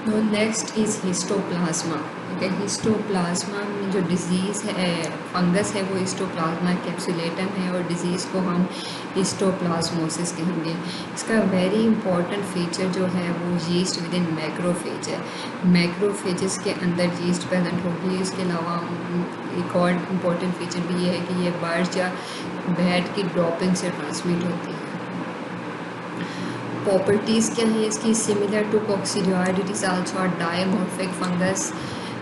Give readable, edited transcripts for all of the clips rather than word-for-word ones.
No next is histoplasma. ठीक है, histoplasma में जो डिज़ीज़ है, फंगस है, वो हिस्टोप्लाज्मा कैप्सुलेटम है और डिज़ीज़ को हम हिस्टोप्लाज्मोसिस कहेंगे। इसका वेरी इंपॉर्टेंट फीचर जो है वो यीस्ट विद इन मैक्रोफेज है। मैक्रोफेजेस के अंदर यीस्ट प्रेजेंट होगी। इसके अलावा एक और इम्पॉर्टेंट फीचर भी ये है कि ये बर्ड्स या बैट की ड्रॉपिंग से ट्रांसमिट होती है। प्रॉपर्टीज़ क्या हैं इसकी? Similar to coccidioid, it is also a dimorphic fungus.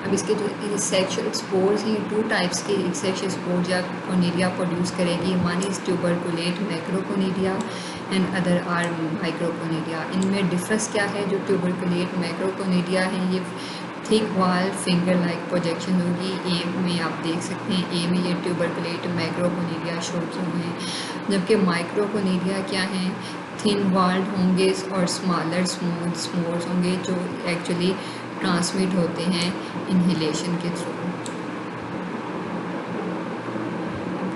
अब इसके जो सेक्शुअल स्पोर्स हैं, टू टाइप्स के सेक्शुअल स्पोर्स या कोनिडिया प्रोड्यूस करेगी। One is tuberculate macroconidia and other are microconidia. इनमें डिफरेंस क्या है? जो ट्यूबरकुलेट मैक्रोकोनिडिया है ये थिक वाल फिंगर लाइक प्रोजेक्शन होगी। ए में आप देख सकते हैं, ए में ये ट्यूबरकुलेट मैक्रोकोनिडिया शो किए हुए हैं, जबकि माइक्रोकोनिडिया क्या है? थिन वाल्ड होंगे और स्मॉलर स्मूथ स्पोर्स होंगे जो एक्चुअली ट्रांसमिट होते हैं इनहेलेशन के थ्रू।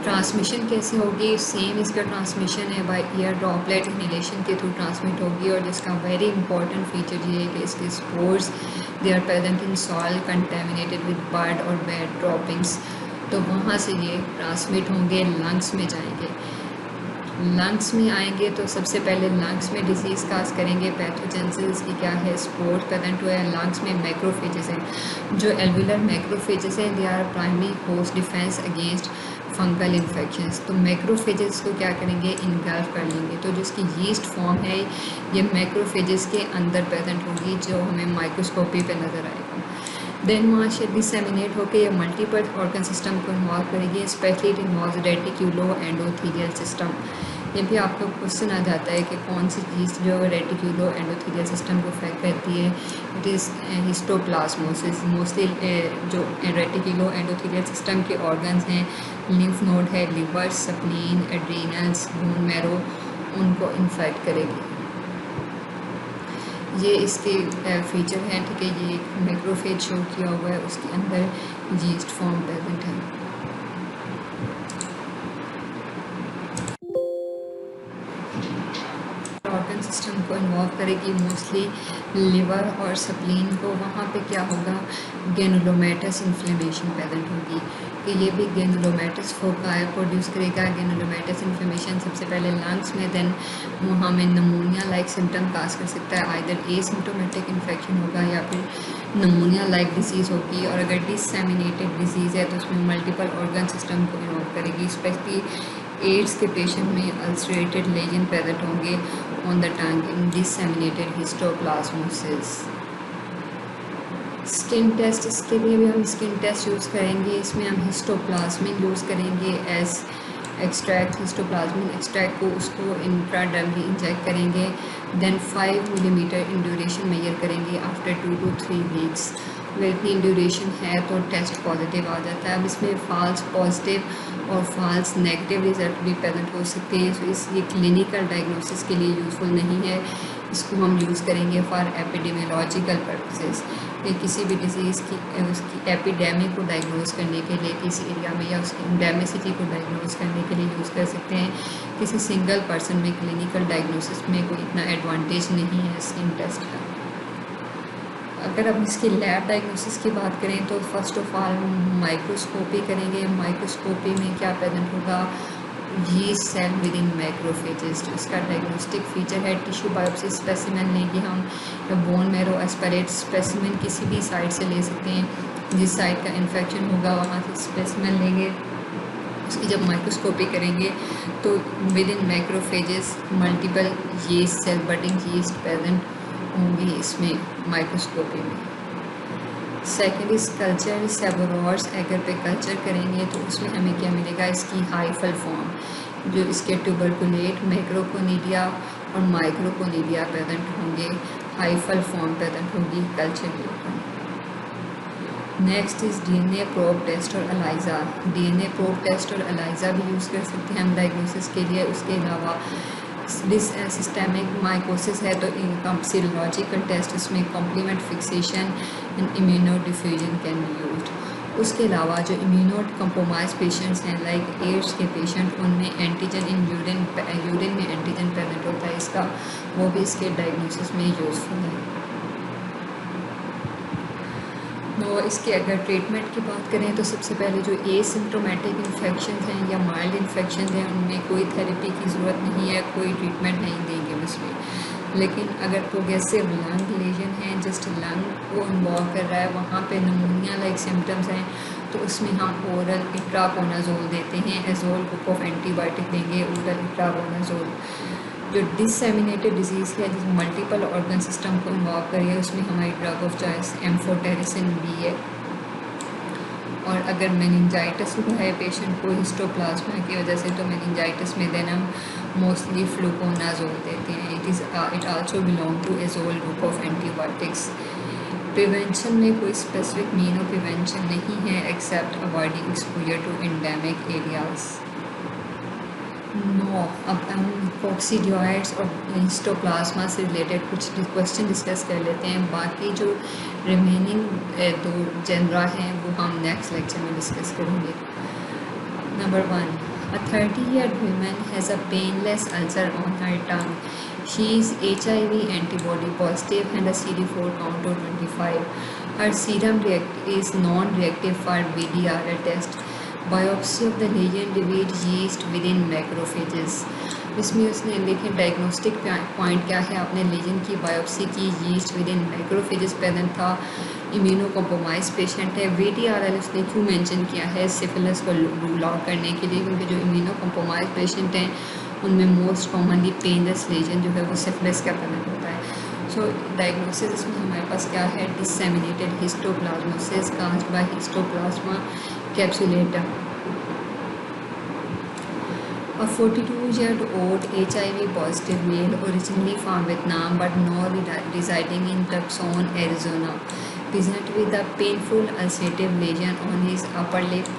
ट्रांसमिशन कैसे होगी? सेम इसका ट्रांसमिशन है बाय एयर ड्रॉपलेट इनहेलेशन के थ्रू ट्रांसमिट होगी। और जिसका वेरी इंपॉर्टेंट फीचर ये है कि इसके spores they are present in soil contaminated with bird और बैड ड्रॉपिंग्स। तो वहाँ से ये ट्रांसमिट होंगे, लंग्स में जाएंगे। लंग्स में आएंगे तो सबसे पहले लंग्स में डिजीज़ काज करेंगे। पैथोजेनेसिस की क्या है? स्पोर प्रेजेंट हुआ है। लंग्स में मैक्रोफेजेस हैं, जो एल्वुलर मैक्रोफेजेस हैं, they are primary host defence against fungal infections. तो मैक्रोफेजेस को क्या करेंगे? इनगल्फ कर लेंगे। तो जिसकी यीस्ट फॉर्म है ये मैक्रोफेजेस के अंदर प्रेजेंट होगी, जो हमें माइक्रोस्कोपी पे नज़र आएगा। देन वहाँ से डिसेमिनेट होकर ये मल्टीपल ऑर्गन सिस्टम को इन्वॉल्व करेगी, specially it involve reticulo endothelial system. ये भी आपको क्वेश्चन आ जाता है कि कौन सी चीज़ जो रेटिक्यूलो एंडोथीलियल सिस्टम को अफेक्ट करती है? It is histoplasmosis. मोस्टली जो रेटिक्यूलो एंडोथीलियल सिस्टम के ऑर्गन्स हैं, लिम्फ नोड है, liver, spleen, adrenals, bone marrow, उनको इन्फेक्ट करेगी। ये इसके फीचर हैं। ठीक है, ये मैक्रोफेज शो किया हुआ है, उसके अंदर यीस्ट फॉर्म प्रेजेंट है। ऑर्गन सिस्टम को इन्वॉल्व करेगी, मोस्टली लिवर और स्प्लीन को। वहाँ पे क्या होगा? ग्रेनुलोमेटस इन्फ्लेमेशन प्रेजेंट होगी कि ये भी ग्रेनुलोमेटस फोकाई प्रोड्यूस करेगा। ग्रेनुलोमेटस इन्फ्लेमेशन सबसे पहले लंग्स में, देन वहाँ में नमोनिया लाइक सिम्टम काज कर सकता है। आइदर एसिम्प्टोमेटिक इन्फेक्शन होगा या फिर नमोनिया लाइक डिजीज़ होगी। और अगर डिससेमिनेटेड डिजीज़ है तो उसमें मल्टीपल ऑर्गन सिस्टम को इन्वॉल्व करेगी। स्पेशली एड्स के पेशेंट में अल्सरेटेड लेजन प्रेजेंट होंगे on the tongue in disseminated histoplasmosis. Skin test, इसके लिए भी हम स्किन टेस्ट यूज़ करेंगे। इसमें हम हिस्टोप्लाज्मिन यूज़ करेंगे एज एक्सट्रैक्ट। हिस्टोप्लाज्मिन एक्सट्रैक्ट को उसको इंट्राडर्मली इंजेक्ट करेंगे। Then 5 millimetre in duration measure करेंगे आफ्टर 2 to 3 वीक्स। अगर इतनी ड्यूरेशन है तो टेस्ट पॉजिटिव आ जाता है। अब इसमें फॉल्स पॉजिटिव और फॉल्स नेगेटिव रिजल्ट भी प्रेजेंट हो सकते हैं। तो इस ये क्लिनिकल डायग्नोसिस के लिए यूज़फुल नहीं है। इसको हम यूज़ करेंगे फॉर एपिडेमियोलॉजिकल पर्पसेस, कि किसी भी डिजीज़ की उसकी एपिडेमिक को डायग्नोज करने के लिए किसी एरिया में, या उसकी इंडेमिसिटी को डायग्नोज करने के लिए यूज़ कर सकते हैं। किसी सिंगल पर्सन में क्लिनिकल डायग्नोसिस में कोई इतना एडवांटेज नहीं है स्किन टेस्ट का। अगर हम इसकी लैब डायग्नोसिस की बात करें तो फर्स्ट ऑफ ऑल माइक्रोस्कोपी करेंगे। माइक्रोस्कोपी में क्या प्रेजेंट होगा? Yeast cell within macrophages. इसका डायग्नोस्टिक फीचर है टिश्यू बायोप्सी स्पेसिमेन लेंगे हम, या बोन मैरो एस्पिरेट स्पेसिमेन किसी भी साइड से ले सकते हैं। जिस साइड का इन्फेक्शन होगा वहाँ से स्पेसिमेन लेंगे। उसकी जब माइक्रोस्कोपी करेंगे तो within macrophages multiple yeast cell budding yeast present होंगी इसमें माइक्रोस्कोपी में। सेकेंड इस कल्चर सेबोरॉर्स एगर पे कल्चर करेंगे तो उसमें हमें क्या मिलेगा? इसकी हाइफल फॉर्म, जो इसके ट्यूबरकुलेट मैक्रोकोनिडिया और माइक्रोकोनिडिया प्रेजेंट होंगे। हाइफल फॉर्म प्रेजेंट होगी कल्चर के ऊपर। Next is DNA probe test और एलाइजा। डीएनए प्रोब टेस्ट और एलाइजा भी यूज़ कर सकते हैं हम डायग्नोसिस के लिए। उसके अलावा सिस्टेमिक माइकोसिस है तो इनकम सीरोलॉजिकल टेस्ट, इसमें complement fixation and immuno diffusion can be used. उसके अलावा जो इम्यूनो कंप्रोमाइज पेशेंट्स हैं लाइक एड्स के पेशेंट, उनमें एंटीजन इन यूरिन में एंटीजन प्रेजेंट होता है इसका, वो भी इसके डायग्नोसिस में यूज़फुल है। नो इसके अगर ट्रीटमेंट की बात करें तो सबसे पहले जो एसिम्प्टोमेटिक इन्फेक्शन हैं या माइल्ड इन्फेक्शन हैं उनमें कोई थेरेपी की ज़रूरत नहीं है, कोई ट्रीटमेंट नहीं देंगे उसमें। लेकिन अगर प्रोग्रेसिव लंग लेजन है, जस्ट लंग को इन्वॉल्व कर रहा है, वहाँ पे नमूनिया लाइक सिम्टम्स हैं, तो उसमें हम ओरल इट्राकोनाजोल देते हैं, एजोल ग्रुप ऑफ एंटीबायोटिक देंगे, ओरल इट्राकोनाजोल। जो डिससेमिनेटेड डिजीज़ है जिसमें मल्टीपल ऑर्गन सिस्टम को इन्वॉल्व करिए, उसमें हमारी ड्रग ऑफ चॉइस एम्फोटेरिसिन भी है। और अगर मेनिंजाइटिस हुआ है पेशेंट को हिस्टोप्लाज्मा की वजह से, तो मेनिंजाइटिस में देन हम मोस्टली फ्लूकोनाजोल देते हैं। It also belong to azole group of antibiotics. Prevention में कोई स्पेसिफिक मीन ऑफ प्रिवेंशन नहीं है except avoiding exposure to endemic areas. No, अब हम कॉक्सीडियोइड्स और हिस्टोप्लाज्मा से रिलेटेड कुछ क्वेश्चन डिस्कस कर लेते हैं। बाकी जो रिमेनिंग दो जनरा हैं वो हम नेक्स्ट लेक्चर में डिस्कस करेंगे। Number 1, a 30-year woman has a painless ulcer on her tongue. She is HIV antibody positive and a CD4 count of 25. Her serum is non-reactive for VDRL test. Biopsy of the lesion revealed yeast within macrophages. इसमें उसने देखें diagnostic point क्या है, आपने lesion की biopsy की, yeast within macrophages present था, immuno compromise patient है। VDRL उसने क्यों मेंशन किया है, सिफिलिस को रूल आउट करने के लिए, क्योंकि जो इम्यूनो कॉम्प्रोमाइज पेशेंट हैं उनमें मोस्ट कॉमनली पेनलेस लेजन जो है वो सिफिलिस का प्रेजेंट होता है। सो डायग्नोसिस इसमें हमारे पास क्या है, disseminated histoplasmosis caused by histoplasma capsulata. A 42-year-old HIV positive male originally from Vietnam but now residing in Tucson, Arizona, present with a painful ulcerative lesion on his upper lip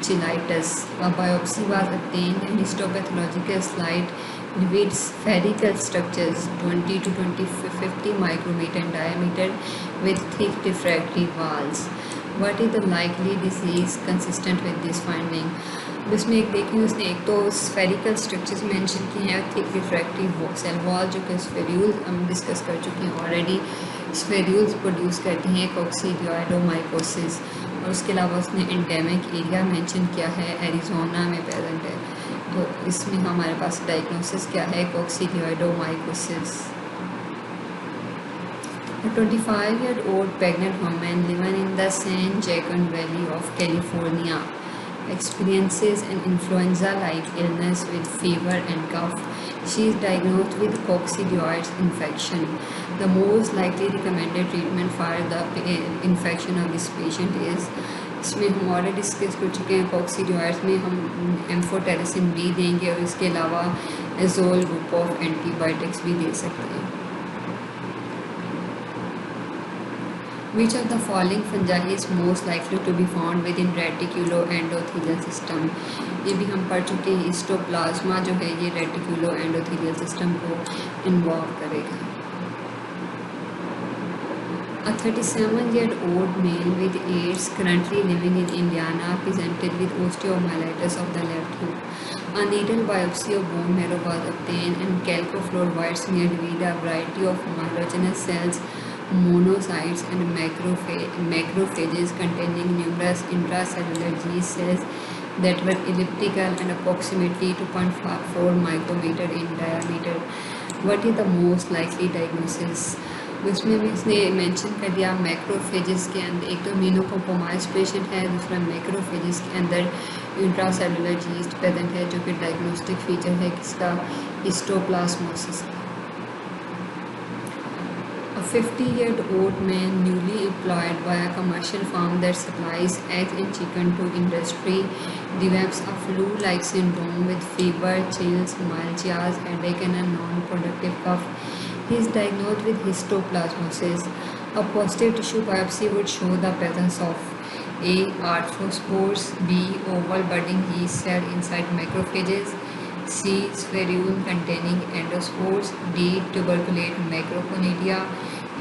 cheilitis. A biopsy was obtained and histopathological slide revealed spherical structures 20 to 50 micrometer in diameter with thick diffractory walls. What is the likely disease consistent with this finding? इसमें एक देखें उसने एक तो spherical structures mention किए हैं, thick refractive cell wall जो कि स्फेर्यूल्स हम डिस्कस कर चुके हैं ऑलरेडी। स्फेर्यूल्स प्रोड्यूस करते हैं कॉक्सीडियोइडोमाइकोसिस। और उसके अलावा उसने एंडेमिक एरिया मेंशन किया है, एरिजोना में प्रेजेंट है। तो इसमें हमारे पास डायग्नोसिस क्या है, कॉक्सीडियोइडोमाइकोसिस। A 25-year-old pregnant woman living in the San Joaquin Valley of California experiences an influenza-like illness with fever and cough. She is diagnosed with coccidioids infection. The most likely recommended treatment for the infection of this patient is, इसमें हम already discuss कर चुके हैं, कॉक्सीडियोइड्स में हम amphotericin भी देंगे और इसके अलावा एजोल ग्रुप ऑफ एंटीबायोटिक्स भी दे सकते हैं। Which of the following fungi is most likely to be found within reticuloendothelial system? ये भी हम पढ़ चुके हैं, हिस्टोप्लाज्मा जो है ये रेटिकुलोएंडोथेलियल सिस्टम को इन्वॉल्व करेगा। A 37-year-old male with AIDS currently living in Indiana presented with osteomyelitis of the left hip. A needle biopsy of bone marrow was obtained and calcofluoroid smear revealed a variety of myelogenous cells, monocytes and macrophages containing numerous intracellular G cells that were elliptical and approximately 2.4 micrometer in diameter. What is the most likely diagnosis? उसमें भी इसने mention कर दिया macrophages के अंदर, एक तो इम्यूनोकॉम्प्रोमाइज patient है, दूसरा मैक्रोफेजेस के अंदर इंट्रासेलुलर जीस्ट प्रेजेंट है जो कि डायग्नोस्टिक फीचर है किसका, हिस्टोप्लाज्मोसिस का। A 50-year-old man newly employed by a commercial firm that supplies eggs and chicken to industry develops a flu-like syndrome with fever, chills, myalgias, headache and a non-productive cough. He is diagnosed with histoplasmosis. A positive tissue biopsy would show the presence of A. arthrospores, B. oval budding yeast cell inside macrophages, C. spherule containing endospores, D. tuberculate macroconidia,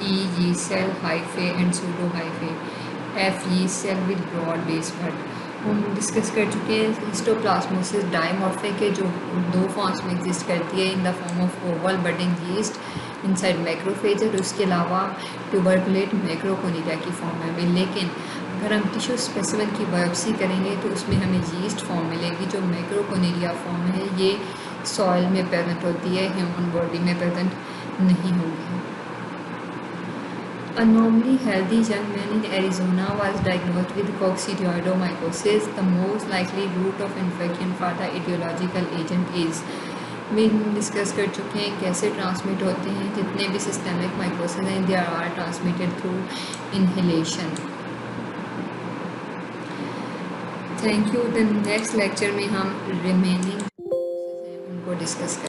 E. yeast cell hyphae and pseudohyphae, F. yeast cell with broad base bud. हम discuss कर चुके हैं histoplasmosis dimorphic के जो दो forms में exist करती है, in the form of Oval budding yeast inside macrophage और उसके अलावा ट्यूबरकुलेट मैक्रोकोनिडिया की फॉर्म में। लेकिन अगर हम टिश्यू स्पेसिमेन की बायोप्सी करेंगे तो उसमें हमें यीस्ट फॉर्म मिलेगी, जो मैक्रोकोनिडिया फॉर्म है ये सॉइल में प्रेजेंट होती है, ह्यूमन बॉडी में प्रेजेंट नहीं होगी। A normally healthy young man in Arizona was diagnosed with coccidioidomycosis. The most likely route of infection for the etiological agent is, में डिस्कस कर चुके हैं कैसे ट्रांसमिट होते हैं। जितने भी सिस्टेमिक माइकोसिस हैं they are transmitted through inhalation. Thank you. The next lecture में हम रिमेनिंग उनको डिस्कस करेंगे।